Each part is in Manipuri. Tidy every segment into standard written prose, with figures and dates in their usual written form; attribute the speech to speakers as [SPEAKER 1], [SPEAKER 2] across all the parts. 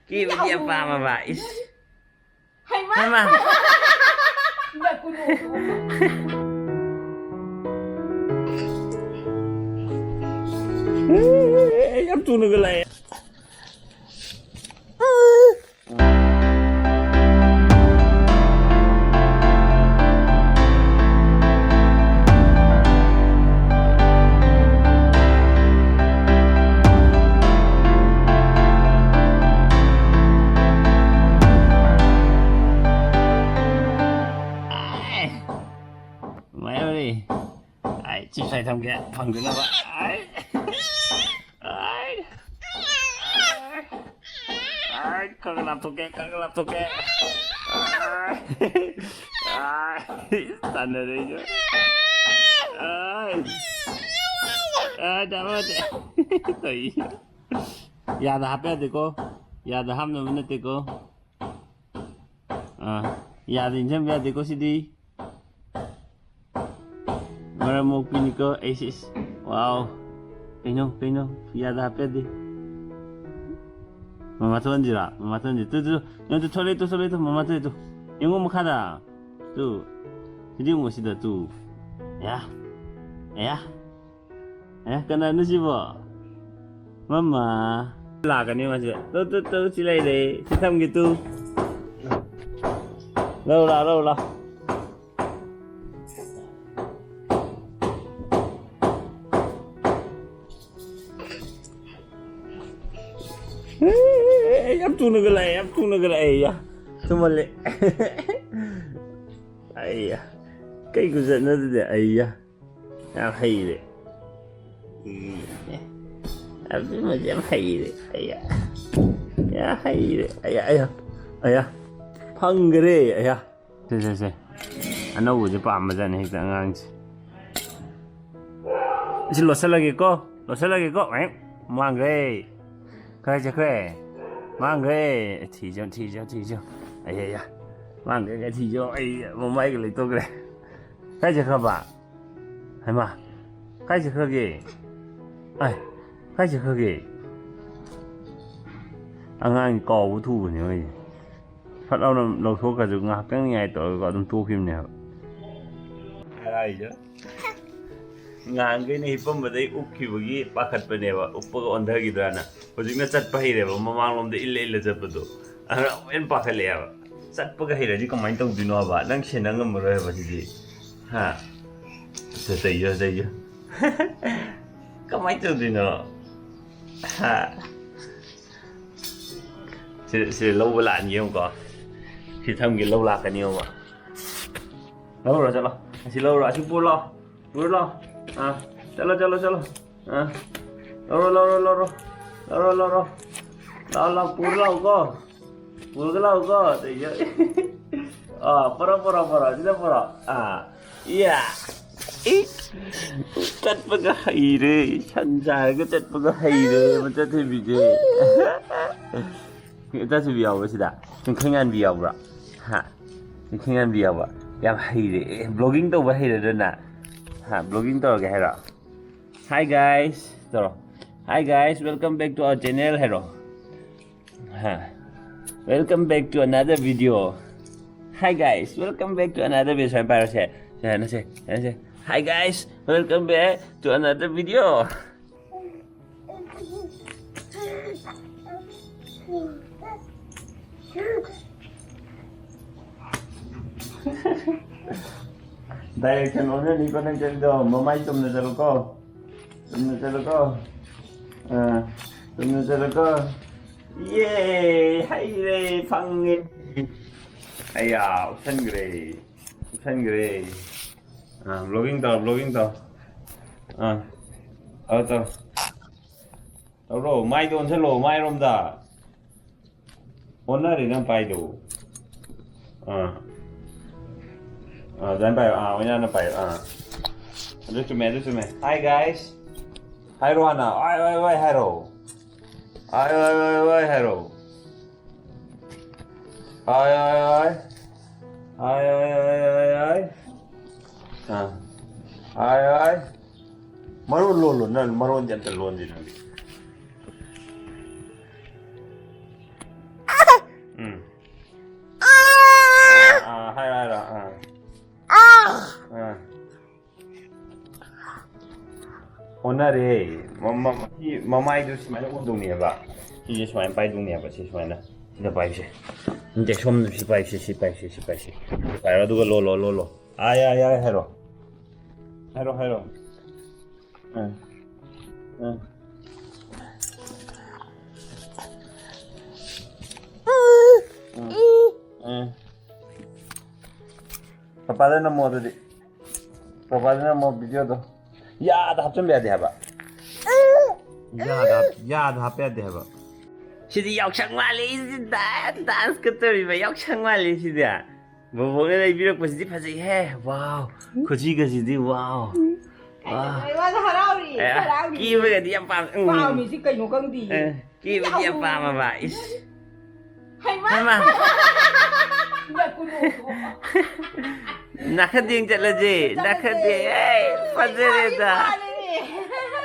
[SPEAKER 1] Give dia pa mabais.
[SPEAKER 2] Hay ma.
[SPEAKER 1] Hay ma.
[SPEAKER 2] Hindi ko
[SPEAKER 1] Em tu nó cái này. Mẹ ơi, ai chị phải thằng kia, thằng kia nó vậy. Kagak laptop ke. Standar aja. Dapat. Ya ada HP देखो. Ya ada ham namanya देखो. Ya ada injam ya देखो sini. Mara mau pilih ke Asus. Wow. Pinyo. Ya ada HP deh. Mama tonjira, tu, yang tu soleh tu, mama tu, yang mau kada, tu, jadi mau sih tu, ya, kena nasi bo, mama, lah kan ni masih, tu, silai deh, hitam gitu, lau. Em tu nó cái này ya. Cuma le. Ai ya. Cái của giận nó để ai ya. Em hay đấy. Em biết mà em hay đấy. Ai ya. Ya hay đấy. Ai ya. Phăng cái đấy ai ya. Thế. Anh đâu có bảo mà dân hết cả ngang. Xin lỗi lagi ko. Em. Mang cái. Kaya. Mang cái thì cho ai ya mang cái thì cho ai một mấy cái lấy tôi cái cái gì không bạn hay mà cái gì không kì ai cái gì không kì anh cò vũ thu nhỉ ơi phát lâu thuốc cả dùng ngạc cái ngày tôi gọi tụi tu phim nào ai đây chứ ngang cái này bấm vào đây úp khi bagi pakat pa niya úp pa ondha gidra na hojik na chat pa hire ba mamang lom de ille jat pa do en pa khale ya chat pa ga hire ji kamai tong dino ba nang se nang mo re ba ji ha sai yo kamai tong dino ha se lâu la nhiều không có thì thầm cái lâu lạc cái nhiều mà lâu rồi chalo chỉ lâu rồi chú bố lo चलो लो पूरा को तो ये परा tidak pura iya cat pakai air sanjay ke cat pakai air macam tu biji kita sih biar apa sih dah kencan biar apa kencan biar apa yang air blogging tu apa air dah nak blogging to ke hero. Hi guys, welcome back to our channel hero. Welcome back to another video. Hi guys, welcome back to another video. Sampai say. Hi guys, welcome back to another video. Direction owner ni ko nang jendo mamay tum na jalo ko ye hai re phangin aya usan gre vlogging to ro mai don se lo mai rom da owner ri nang pai do Jangan bayar, punya anak bayar. Aduh cuma. Hi guys, hi Rohana, hi Hero, hi Hero, hi, marun jantan lon di nanti. ꯑꯣꯟꯅꯔꯦ ꯃꯃꯥꯏꯗꯨ ꯁꯨꯃꯥꯏꯅ ꯎꯗꯧꯅꯦꯕ ꯁꯤꯁꯦ ꯁꯨꯃꯥꯏꯅ ꯄꯥꯏꯗꯧꯅꯦꯕ ꯁꯤ ꯁꯨꯃꯥꯏꯅ ꯁꯤꯗ ꯄꯥꯏꯕꯁꯦ ꯅꯠꯇꯦ ꯁꯣꯝꯗ ꯁꯤ ꯄꯥꯏꯕꯁꯦ ꯁꯤ ꯄꯥꯏꯕꯁꯦ ꯁꯤ ꯄꯥꯏꯕꯁꯦ ꯁꯤ ꯄꯥꯏꯔꯣ ꯑꯗꯨꯒ ꯂꯣꯜꯂꯣ ꯌꯥꯔꯦ ꯍꯥꯏꯔꯣ ꯄꯄꯥꯗ ꯅꯝꯃꯣ ꯑꯗꯨꯗꯤ ꯄꯄꯥꯗ ꯅꯝꯃꯣ ꯚꯤꯗꯤꯑꯣꯗꯣ ꯌꯥꯗ ꯍꯥꯞꯆꯟꯕ ꯌꯥꯗꯦ ꯍꯥꯏꯕ ꯌꯥꯗ ꯍꯥꯞꯄ ꯌꯥꯗꯦ ꯍꯥꯏꯕ ꯁꯤꯗꯤ ꯌꯥꯎꯁꯪ ꯃꯥꯜꯂꯤ ꯗꯥꯟꯁꯀ ꯇꯧꯔꯤꯕ ꯌꯥꯎꯁꯪ ꯃꯥꯜꯂꯤ ꯁꯤꯗꯤ ꯕꯣꯕꯣꯛꯅ ꯂꯩꯕꯤꯔꯛꯄꯁꯤꯗꯤ ꯐꯖꯩꯍꯦ ꯋꯥꯎ ꯈꯨꯖꯤꯒꯁꯤꯗꯤ ꯋꯥꯎ
[SPEAKER 2] ꯑꯩꯉꯣꯟꯗ ꯍꯔꯥꯎꯔꯤ
[SPEAKER 1] ꯀꯤꯕꯒꯗꯤ ꯌꯥꯝ
[SPEAKER 2] ꯄꯥꯝꯃꯤꯁꯤ ꯀꯩꯅꯣ ꯈꯪꯗꯤꯌꯦ
[SPEAKER 1] ꯀꯤꯕꯗꯤ ꯌꯥꯝ ꯄꯥꯝꯃꯕ ꯏꯁ
[SPEAKER 2] ꯍꯩꯃꯥ
[SPEAKER 1] ꯅꯥꯈꯗꯦꯡ ꯆꯠꯂꯁꯦ ꯅꯥꯈꯗꯦꯡ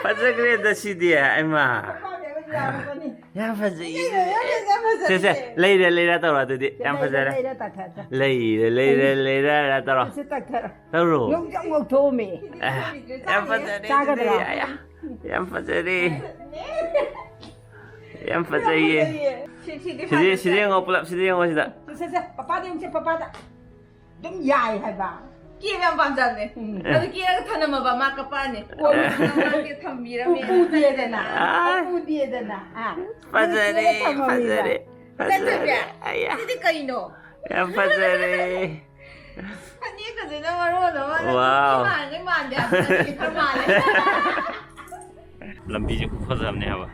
[SPEAKER 1] ꯐꯖꯈ꯭ꯔꯦꯗ ꯁꯤꯗꯤ ꯑꯩꯃ ꯌꯥꯝ ꯐꯖꯩ ꯁꯦ ꯂꯩꯔ ꯇꯧꯔꯣ ꯑꯗꯨꯗꯤ ꯌꯥꯝ ꯐꯖꯔꯦ ꯂꯩꯔ ꯇꯧꯔꯣ ꯇꯧꯔꯣ ꯌꯥꯝ ꯐꯖꯔꯦ ꯌꯥꯝ ꯐꯖꯔꯦ ꯌꯥꯝ ꯐꯖꯩꯌే ꯁꯤꯗ ꯌꯦꯡꯉꯣ ꯄꯨꯂꯞ ꯁꯤꯗ ꯌꯦꯡꯉꯣ ꯁꯤꯗ
[SPEAKER 2] ꯄꯄꯥꯗ ꯌꯦꯡꯁꯦ ꯄꯄꯥꯗ ꯑꯗꯨꯝ ꯌꯥꯏ ꯍꯥꯏꯕ ꯀꯦꯕ ꯌꯥꯝ ꯄꯥꯝꯖꯕꯅꯦ ꯑꯗꯨ ꯀꯦꯔꯒ ꯊꯅꯝꯃꯕ ꯃꯥ ꯀꯞꯄꯛꯑꯅꯤ ꯊꯝꯕꯤꯔꯝꯃꯦ ꯎꯗꯦꯗꯅ
[SPEAKER 1] ꯐꯖꯔꯦ
[SPEAKER 2] ꯁꯤꯗꯤ ꯀꯩꯅꯣ
[SPEAKER 1] ꯌꯥꯝ ꯐꯖꯔꯦ
[SPEAKER 2] ꯐꯅꯦꯛꯀꯁꯤꯅ ꯃꯔꯣꯟ ꯑꯃ
[SPEAKER 1] ꯋꯥꯎ
[SPEAKER 2] ꯃꯥꯟꯗꯦ ꯈꯔ ꯃꯥꯜꯂꯦ
[SPEAKER 1] ꯂꯝꯕꯤꯁꯦ ꯈꯨꯐꯖꯕꯅꯦ ꯍꯥꯏꯕ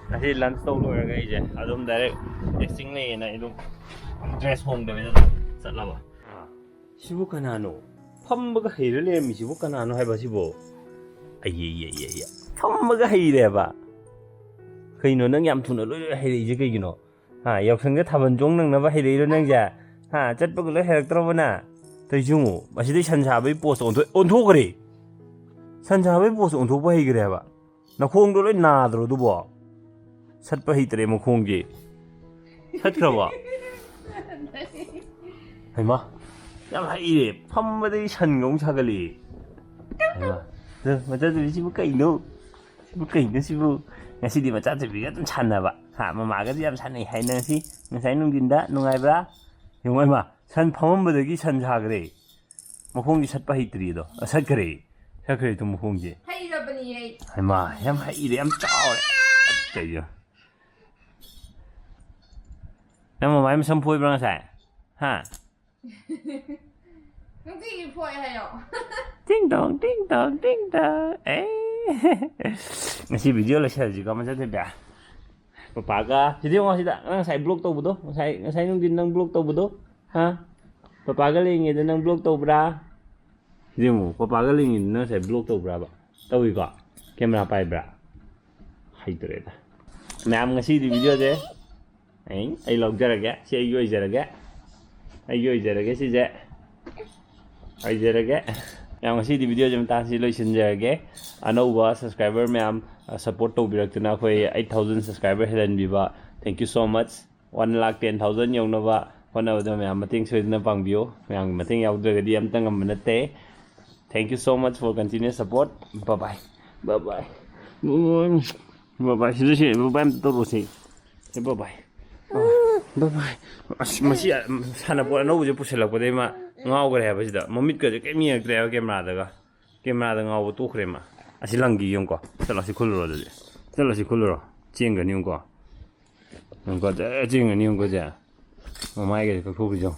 [SPEAKER 1] ꯉꯁꯤ ꯂꯟꯆ ꯇꯧ ꯂꯣꯏꯔꯒ ꯑꯩꯁꯦ ꯑꯗꯨꯝ ꯗꯥꯏꯔꯦꯛ ꯇꯦꯛꯁꯤꯡ ꯂꯩꯌꯦꯅ ꯑꯩ ꯑꯗꯨꯝ ꯗ꯭ꯔꯦꯁ ꯍꯣꯡꯗꯕꯤꯗ ꯑꯗꯨꯝ ꯆꯠꯂꯕ ꯁꯤꯕꯨ ꯀꯅꯥꯅꯣ ꯐꯝꯕꯒ ꯍꯩꯔ ꯂꯩꯔꯝꯃꯤꯁꯤꯕꯨ ꯀꯅꯥꯅꯣ ꯍꯥꯏꯕ ꯁꯤꯕꯨ ꯑꯩ ꯐꯝꯕꯒ ꯍꯩꯔꯦꯕ ꯀꯩꯅꯣ ꯅꯪ ꯌꯥꯝ ꯊꯨꯅ ꯂꯣꯏ ꯍꯩꯔꯛꯏꯁꯦ ꯀꯩꯒꯤꯅꯣ ꯌꯥꯎꯁꯪꯒ ꯊꯥꯕꯜ ꯆꯣꯡ ꯅꯪꯅꯕ ꯍꯩꯔꯛꯏꯔꯣ ꯅꯪꯁꯦ ꯆꯠꯄꯒ ꯂꯣꯏ ꯍꯩꯔꯛꯇ꯭ꯔꯕꯅ ꯇꯩꯖꯨꯉꯨ ꯃꯁꯤꯗꯩ ꯁꯟ ꯁꯥꯕꯒꯤ ꯄꯣꯁꯇ ꯑꯣꯟꯊꯣꯛꯈ꯭ꯔꯦ ꯁꯟ ꯁꯥꯕꯒꯤ ꯄꯣꯁꯇ ꯑꯣꯟꯊꯣꯛꯄ ꯍꯩꯈ꯭ꯔꯦꯕ ꯅꯈꯣꯡꯗꯣ ꯂꯣꯏ ꯅꯥꯗ꯭ꯔꯣ ꯑꯗꯨꯕꯣ ꯁꯠꯄ ꯍꯩꯇ꯭ꯔꯦ ꯃꯈꯣꯡꯁꯦ ꯁꯠꯈ꯭ꯔꯕꯣ ꯍꯩꯃꯥ ꯌꯥꯝ ꯍꯩꯔꯦ ꯐꯝꯕꯗꯒꯤ ꯁꯟꯒ ꯑꯃꯨꯛ ꯁꯥꯒꯠꯂꯛꯑꯦ ꯃꯆꯥꯅꯨꯄꯤ ꯁꯤꯕꯨ ꯀꯩꯅꯣ ꯁꯤꯕꯨ ꯉꯁꯤꯗꯤ ꯃꯆꯥꯅꯨꯄꯤꯒ ꯑꯗꯨꯝ ꯁꯥꯟꯅꯕ ꯃꯃꯥꯒꯗꯤ ꯌꯥꯝ ꯁꯥꯟꯅꯩ ꯍꯥꯏꯅ ꯉꯁꯥꯏ ꯅꯨꯡꯊꯤꯟꯗ ꯅꯨꯡꯉꯥꯏꯕ꯭ꯔꯥ ꯌꯦꯡꯉꯣ ꯁꯟ ꯐꯝꯃꯝꯕꯗꯒꯤ ꯁꯟ ꯁꯥꯈ꯭ꯔꯦ ꯃꯈꯣꯡꯁꯦ ꯁꯠꯄ ꯍꯩꯇ꯭ꯔꯤꯗꯣ ꯁꯠꯈ꯭ꯔꯦ ꯃꯈꯣꯡꯁꯦ
[SPEAKER 2] ꯍꯩꯔꯕꯅꯤ
[SPEAKER 1] ꯍꯩꯃꯥ ꯌꯥꯝ ꯍꯩꯔꯦ ꯌꯥꯝ ꯆꯥꯎꯔꯦ ꯀꯩꯅꯣ ꯅꯪ ꯃꯃꯥꯏ ꯃꯁꯝ ꯐꯣꯏꯕ꯭ꯔꯥ ꯉꯁꯥꯏ
[SPEAKER 2] ꯅꯨꯡꯇꯤꯒꯤ ꯐꯣꯏ ꯍꯥꯏꯌꯣ
[SPEAKER 1] ꯇꯤꯡ ꯇꯣꯡ ꯉꯁꯤ ꯚꯤꯗꯤꯑꯣ ꯂꯣꯏꯁꯜꯂꯁꯤꯀꯣ ꯃꯆꯥꯅꯨꯄꯤ ꯄꯄꯥꯒ ꯁꯤꯗ ꯌꯦꯡꯉꯣ ꯁꯤꯗ ꯅꯪ ꯉꯁꯥꯏ ꯕ꯭ꯂꯣꯛ ꯇꯧꯕꯗꯣꯉꯁꯥꯏ ꯅꯨꯡꯊꯤꯟ ꯅꯪ ꯕ꯭ꯂꯣꯛ ꯇꯧꯕꯗꯣ ꯄꯄꯥꯒ ꯂꯩꯔꯤꯉꯩꯗ ꯅꯪ ꯕ꯭ꯂꯣꯛ ꯇꯧꯕ꯭ꯔꯥ ꯁꯤꯗ ꯌꯦꯡꯉꯣ ꯄꯄꯥꯒ ꯂꯩꯔꯤꯉꯩꯗ ꯅꯪ ꯉꯁꯥꯏ ꯕ꯭ꯂꯣꯛ ꯇꯧꯕ꯭ꯔꯥꯕ ꯇꯧꯏꯀꯣ ꯀꯦꯃꯦꯔꯥ ꯄꯥꯏꯕ꯭ꯔꯥ ꯍꯩꯇ꯭ꯔꯦꯗ ꯃꯌꯥꯝ ꯉꯁꯤꯗꯤ ꯚꯤꯗꯤꯑꯣꯁꯦ ꯑꯩ ꯂꯧꯖꯔꯒꯦ ꯁꯤ ꯑꯩꯒꯤ ꯑꯣꯏꯖꯔꯒꯦ ꯁꯤꯁꯦ ꯃꯌꯥꯝ ꯉꯁꯤꯗꯤ ꯚꯤꯗꯤꯑꯣꯁꯦ ꯃꯇꯥꯡꯁꯤ ꯂꯣꯏꯁꯤꯟꯖꯔꯒꯦ ꯑꯅꯧꯕ ꯁꯕꯁꯀ꯭ꯔꯥꯏꯕꯔ ꯃꯌꯥꯝ ꯁꯞꯄꯣꯔꯠ ꯇꯧꯕꯤꯔꯛꯇꯨꯅ ꯑꯩꯈꯣꯏ 8,000 ꯁꯕꯁꯀ꯭ꯔꯥꯏꯕꯔ ꯍꯦꯜꯍꯟꯕꯤꯕ ꯊꯦꯡꯛ ꯌꯨ ꯁꯣ ꯃꯆ 1,10,000 ꯌꯧꯅꯕ ꯍꯣꯠꯅꯕꯗ ꯃꯌꯥꯝ ꯃꯇꯦꯡ ꯁꯣꯏꯗꯅ ꯄꯥꯡꯕꯤꯌꯨ ꯃꯌꯥꯝꯒꯤ ꯃꯇꯦꯡ ꯌꯥꯎꯗ꯭ꯔꯒꯗꯤ ꯑꯝꯇ ꯉꯝꯕ ꯅꯠꯇꯦ thank you so much for continuous support ꯕꯥꯏ ꯁꯤꯗ ꯕꯥꯏ ꯑꯝꯇ ꯇꯧꯔꯛꯑꯣꯁꯤ ꯕꯥꯏ ꯑꯁ ꯃꯁꯤ ꯁꯥꯟꯅꯄꯣꯠ ꯑꯅꯧꯕꯁꯦ ꯄꯨꯁꯤꯜꯂꯛꯄꯗꯩ ꯃꯥ ꯉꯥꯎꯈ꯭ꯔꯦ ꯍꯥꯏꯕ ꯁꯤꯗ ꯃꯃꯤꯠꯀꯁꯦ ꯀꯩꯝ ꯌꯦꯡꯉꯛꯇ꯭ꯔꯦ ꯍꯥꯏꯕ ꯀꯦꯃꯦꯔꯥꯗ ꯉꯥꯎꯕ ꯇꯣꯛꯈ꯭ꯔꯦ ꯃꯥ ꯑꯁꯤ ꯂꯪꯒꯤ ꯌꯦꯡꯉꯨꯀꯣ ꯆꯠꯂꯣ ꯁꯤ ꯈꯨꯜꯂꯨꯔꯣ ꯑꯗꯨꯗꯤ ꯆꯠꯂꯣ ꯆꯦꯡꯒꯅꯤ ꯌꯦꯡꯉꯨꯀꯣ ꯆꯦꯡꯒꯅꯤ ꯌꯦꯡꯉꯨꯀꯣ ꯃꯃꯥꯏꯒꯁꯦ ꯀꯛꯊꯣꯛꯈꯤꯖꯣ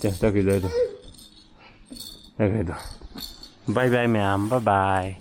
[SPEAKER 1] ꯆꯠꯈꯤꯗꯣ ꯕꯥꯏ ꯃꯌꯥꯝ ꯕꯥꯏ